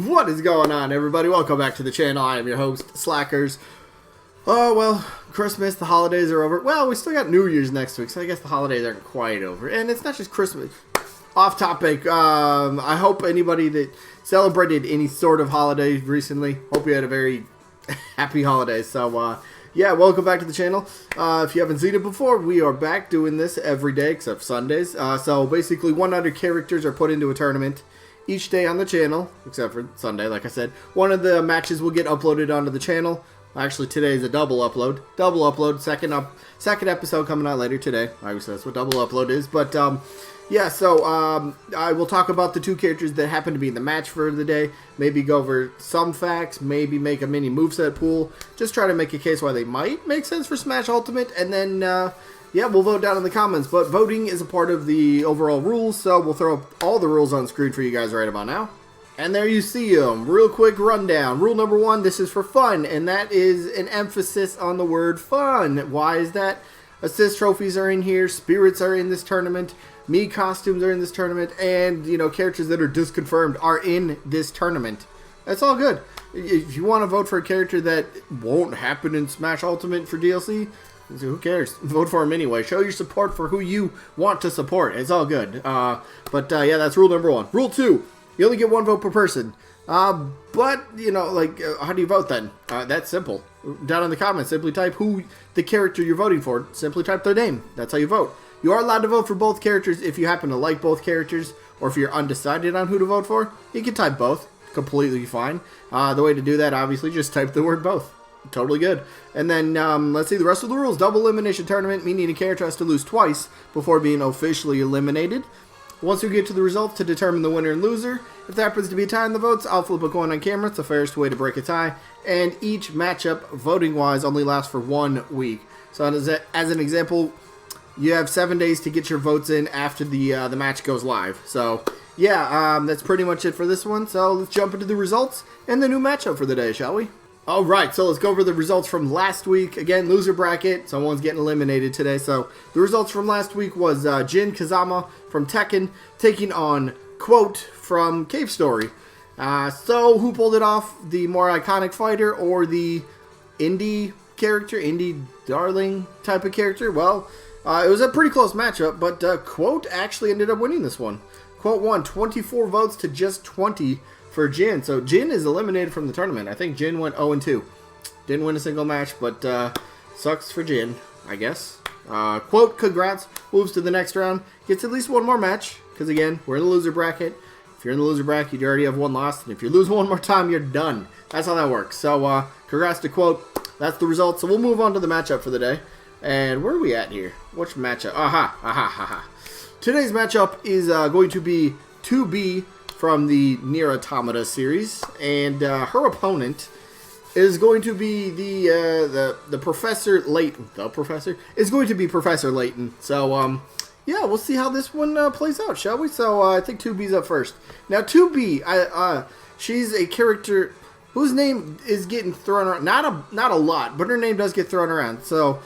What is going on, everybody? Welcome back to the channel. I am your host, Slackerz. Oh, well, Christmas, the holidays are over. Well, we still got New Year's next week, so I guess the holidays aren't quite over. And it's not just Christmas. Off topic, I hope anybody that celebrated any sort of holiday recently, hope you had a very happy holiday. So, yeah, welcome back to the channel. If you haven't seen it before, we are back doing this every day except Sundays. So, basically, 100 characters are put into a tournament each day on the channel, except for Sunday, like I said. One of the matches will get uploaded onto the channel. Actually, today is a double upload. Second episode coming out later today. Obviously, that's what double upload is. But, yeah, so I will talk about the two characters that happen to be in the match for the day. Maybe go over some facts. Maybe make a mini moveset pool. Just try to make a case why they might make sense for Smash Ultimate. And then, yeah, we'll vote down in the comments. But voting is a part of the overall rules, so we'll throw up all the rules on screen for you guys right about now. And there you see them. Real quick rundown. Rule number 1, this is for fun, and that is an emphasis on the word fun. Why is that? Assist trophies are in here, spirits are in this tournament, me costumes are in this tournament, and, you know, characters that are disconfirmed are in this tournament. That's all good. If you want to vote for a character that won't happen in Smash Ultimate for DLC, who cares? Vote for him anyway. Show your support for who you want to support. It's all good. Yeah, that's rule number 1. Rule 2, you only get 1 vote per person. But, you know, like, how do you vote then? That's simple. Down in the comments, simply type who the character you're voting for. Simply type their name. That's how you vote. You are allowed to vote for both characters if you happen to like both characters, or if you're undecided on who to vote for. You can type both. Completely fine. The way to do that, obviously, just type the word both. Totally good. And then, let's see the rest of the rules. Double elimination tournament, meaning a character has to lose twice before being officially eliminated. Once we get to the results to determine the winner and loser, if there happens to be a tie in the votes, I'll flip a coin on camera. It's the fairest way to break a tie. And each matchup, voting-wise, only lasts for 1 week. So as an example, you have 7 days to get your votes in after the match goes live. So, yeah, that's pretty much it for this one. So let's jump into the results and the new matchup for the day, shall we? Alright, so let's go over the results from last week. Again, loser bracket. Someone's getting eliminated today. So the results from last week was Jin Kazama from Tekken taking on Quote from Cave Story. So who pulled it off? The more iconic fighter or the indie character, indie darling type of character? Well, it was a pretty close matchup, but Quote actually ended up winning this one. Quote won 24 votes to just 20 for Jin. So Jin is eliminated from the tournament. I think Jin went 0-2. Didn't win a single match, but sucks for Jin, I guess. Quote, congrats, moves to the next round. Gets at least 1 more match, because again, we're in the loser bracket. If you're in the loser bracket, you already have 1 loss, and if you lose 1 more time, you're done. That's how that works. So, congrats to Quote. That's the result. So we'll move on to the matchup for the day. And where are we at here? Which matchup? Aha. Today's matchup is going to be 2B from the Nier Automata series, and her opponent is going to be the Professor Layton. The Professor is going to be Professor Layton. So, yeah, we'll see how this one plays out, shall we? So, I think 2B's up first. Now, 2B, she's a character whose name is getting thrown around. Not a lot, but her name does get thrown around. So,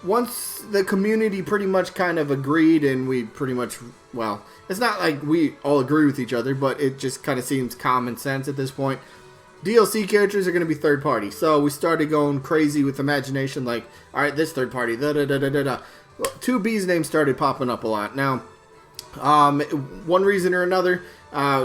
once the community pretty much kind of agreed, and we pretty much, well, it's not like we all agree with each other, but it just kind of seems common sense at this point. DLC characters are going to be third party. So we started going crazy with imagination, like, alright, this third party, da-da-da-da-da-da. 2B's name started popping up a lot. Now, one reason or another,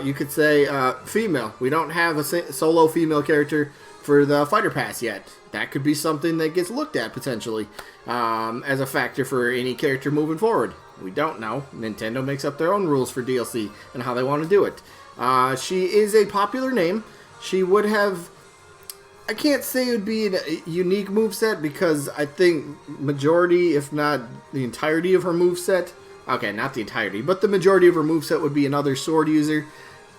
you could say female. We don't have a solo female character for the Fighter Pass yet. That could be something that gets looked at potentially as a factor for any character moving forward. We don't know. Nintendo makes up their own rules for DLC and how they want to do it. She is a popular name. She would have... I can't say it would be a unique moveset because I think majority, if not the entirety of her moveset... Okay, not the entirety, but the majority of her moveset would be another sword user.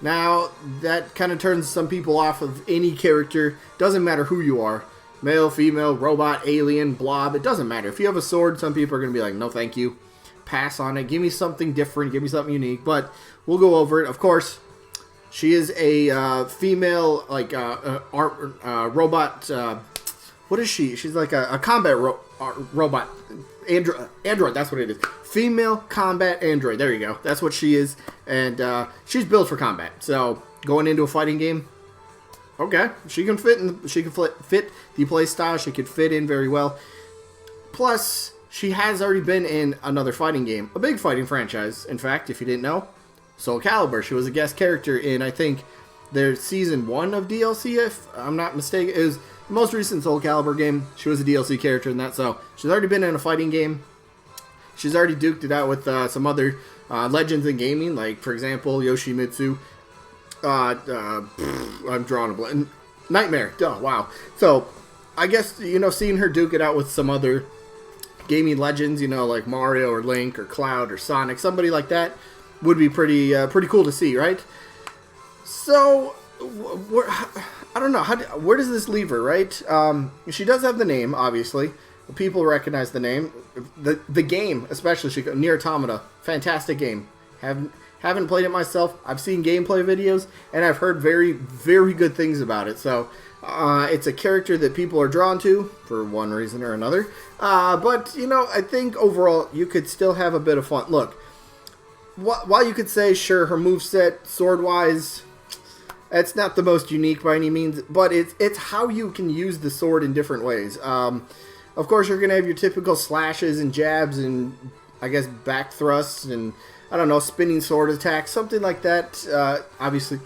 Now, that kind of turns some people off of any character. Doesn't matter who you are. Male, female, robot, alien, blob. It doesn't matter. If you have a sword, some people are going to be like, no thank you. Pass on it. Give me something different. Give me something unique. But we'll go over it. Of course, she is a female, like, robot. What is she? She's like a combat robot. Android, that's what it is. Female combat android. There you go. That's what she is. And she's built for combat. So going into a fighting game. Okay, she can fit the play style. She could fit in very well. Plus, she has already been in another fighting game, a big fighting franchise. In fact, if you didn't know, Soul Calibur. She was a guest character in, I think, their season 1 of DLC, if I'm not mistaken. It was the most recent Soul Calibur game. She was a DLC character in that, so she's already been in a fighting game. She's already duked it out with some other legends in gaming, like, for example, Yoshimitsu. I'm drawing a blank. Nightmare. Oh, wow. So, I guess, seeing her duke it out with some other gaming legends, like Mario or Link or Cloud or Sonic, somebody like that, would be pretty cool to see, right? So, I don't know. Where does this leave her, right? She does have the name, obviously. People recognize the name. The game, especially, Nier Automata, fantastic game. Haven't played it myself. I've seen gameplay videos, and I've heard very, very good things about it. So, it's a character that people are drawn to, for one reason or another. But, I think overall, you could still have a bit of fun. Look, while you could say, sure, her moveset, sword-wise, it's not the most unique by any means, but it's how you can use the sword in different ways. Of course, you're going to have your typical slashes and jabs and, I guess, back thrusts and, I don't know, spinning sword attack, something like that. Obviously,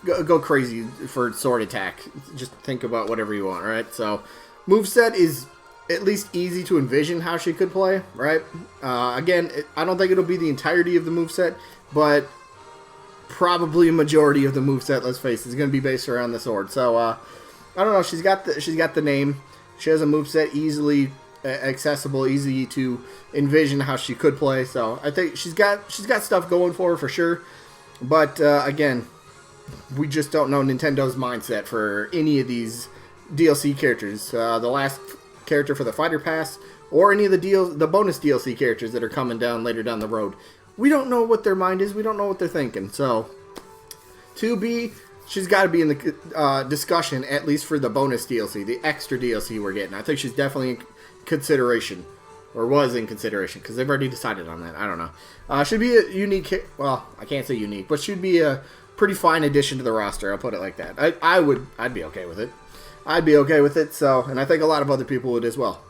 go crazy for sword attack. Just think about whatever you want, right? So, moveset is at least easy to envision how she could play, right? Again, I don't think it'll be the entirety of the moveset, but probably a majority of the moveset, let's face it, is going to be based around the sword. So, I don't know, she's got the name. She has a moveset easily accessible, easy to envision how she could play. So I think she's got stuff going for her for sure. But again, we just don't know Nintendo's mindset for any of these DLC characters. The last character for the Fighter Pass, or any of the bonus DLC characters that are coming down later down the road. We don't know what their mind is. We don't know what they're thinking. So, she's got to be in the discussion, at least for the bonus DLC, the extra DLC we're getting. I think she's definitely in consideration, or was in consideration, because they've already decided on that. I don't know. Should be a unique, well, I can't say unique, but should be a pretty fine addition to the roster. I'll put it like that. I'd be okay with it. I'd be okay with it. So, and I think a lot of other people would as well.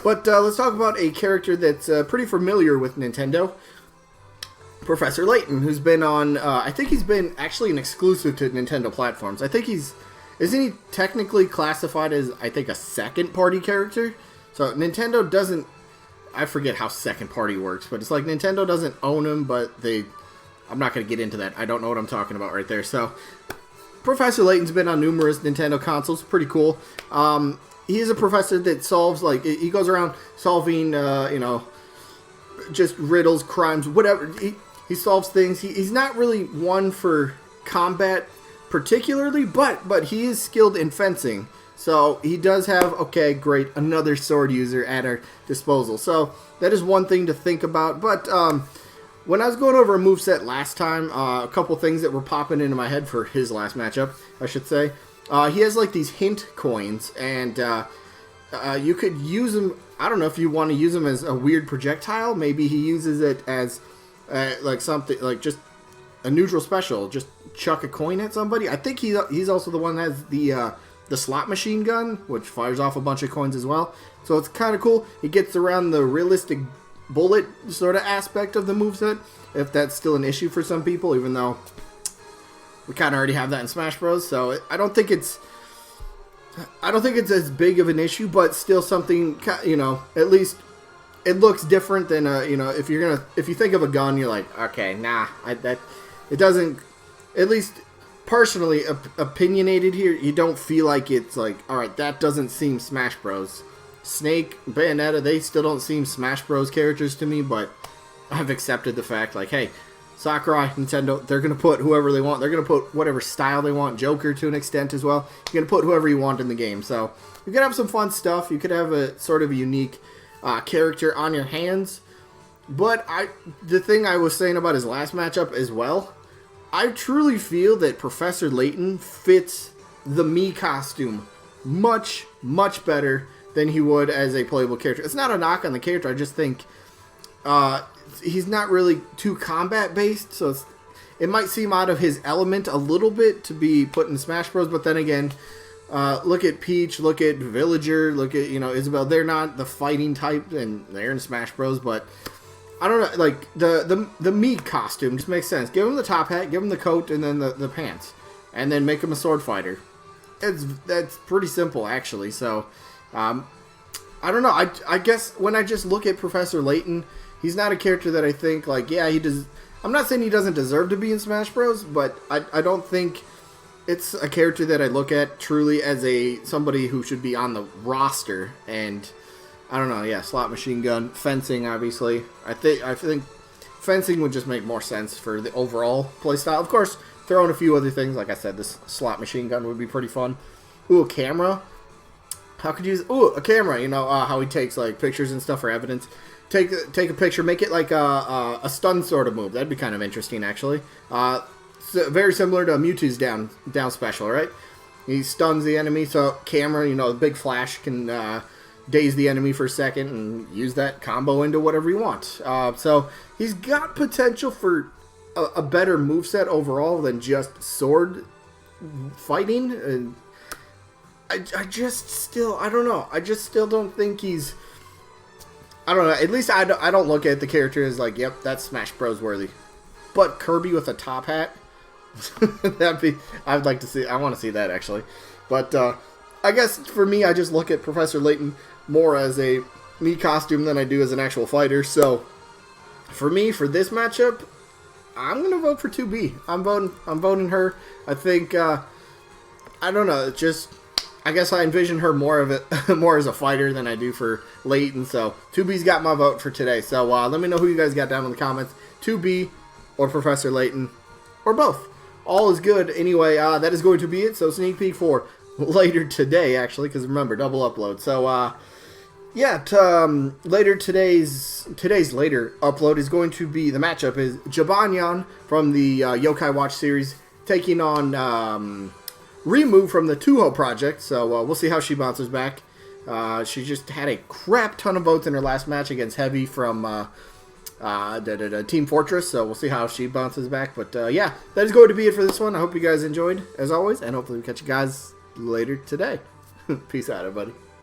But let's talk about a character that's pretty familiar with Nintendo. Professor Layton, who's been on, I think he's been actually an exclusive to Nintendo platforms. I think isn't he technically classified as, I think, a second-party character? So Nintendo doesn't, I forget how second-party works, but it's like Nintendo doesn't own him, but I'm not going to get into that. I don't know what I'm talking about right there. So Professor Layton's been on numerous Nintendo consoles. Pretty cool. He is a professor that solves, he goes around solving, just riddles, crimes, whatever. He solves things. He's not really one for combat particularly, but he is skilled in fencing. So he does have, okay, great, another sword user at our disposal. So that is one thing to think about. But when I was going over a moveset last time, a couple things that were popping into my head for his last matchup, I should say. He has these hint coins, and you could use them. I don't know if you want to use them as a weird projectile. Maybe he uses it as something like just a neutral special. Just chuck a coin at somebody. I think he's also the one that has the slot machine gun, which fires off a bunch of coins as well. So it's kind of cool. He gets around the realistic bullet sort of aspect of the moveset, if that's still an issue for some people, even though we kind of already have that in Smash Bros. So I don't think it's as big of an issue, but still something, at least it looks different than if you think of a gun, you're like, okay, nah, it doesn't, at least personally opinionated here, you don't feel like it's like, all right, that doesn't seem Smash Bros. Snake, Bayonetta, they still don't seem Smash Bros. Characters to me, but I've accepted the fact, hey, Sakurai, Nintendo, they're going to put whoever they want. They're going to put whatever style they want. Joker to an extent as well. You're going to put whoever you want in the game. So you could have some fun stuff. You could have a sort of a unique character on your hands. But the thing I was saying about his last matchup as well, I truly feel that Professor Layton fits the Mii costume much, much better than he would as a playable character. It's not a knock on the character. I just think he's not really too combat based, so it might seem out of his element a little bit to be put in Smash Bros. But then again, look at Peach, look at Villager, look at, Isabelle. They're not the fighting type, and they're in Smash Bros. But I don't know, like the Mii costume just makes sense. Give him the top hat, give him the coat, and then the pants, and then make him a sword fighter. That's pretty simple actually. So I don't know. I guess when I just look at Professor Layton, he's not a character that I think like, yeah, he does. I'm not saying he doesn't deserve to be in Smash Bros, but I don't think it's a character that I look at truly as somebody who should be on the roster. And I don't know, yeah, slot machine gun, fencing, obviously. I think fencing would just make more sense for the overall playstyle. Of course, throw in a few other things. Like I said, this slot machine gun would be pretty fun. Ooh, a camera. How could you use... Ooh, a camera, how he takes like pictures and stuff for evidence. Take a picture, make it like a stun sort of move. That'd be kind of interesting, actually. So very similar to Mewtwo's down special, right? He stuns the enemy, so camera, the big flash can daze the enemy for a second and use that combo into whatever you want. So he's got potential for a better moveset overall than just sword fighting. And I just still, I don't know. I just still don't think he's... I don't know. At least I don't look at the character as like, yep, that's Smash Bros. Worthy. But Kirby with a top hat, I'd like to see. I want to see that actually. But I guess for me, I just look at Professor Layton more as a Mii costume than I do as an actual fighter. So for me, for this matchup, I'm gonna vote for 2B. I'm voting her. I think I don't know. It's just. I guess I envision her more as a fighter than I do for Layton. So 2B's got my vote for today. So let me know who you guys got down in the comments. 2B or Professor Layton or both. All is good. Anyway, that is going to be it. So sneak peek for later today, actually, because remember, double upload. So yeah, later today's later upload is going to be, the matchup is Jibanyan from the Yokai Watch series taking on Remove from the Touhou project, so we'll see how she bounces back. She just had a crap ton of votes in her last match against Heavy from Team Fortress, so we'll see how she bounces back. But yeah, that is going to be it for this one. I hope you guys enjoyed, as always, and hopefully we'll catch you guys later today. Peace out, everybody.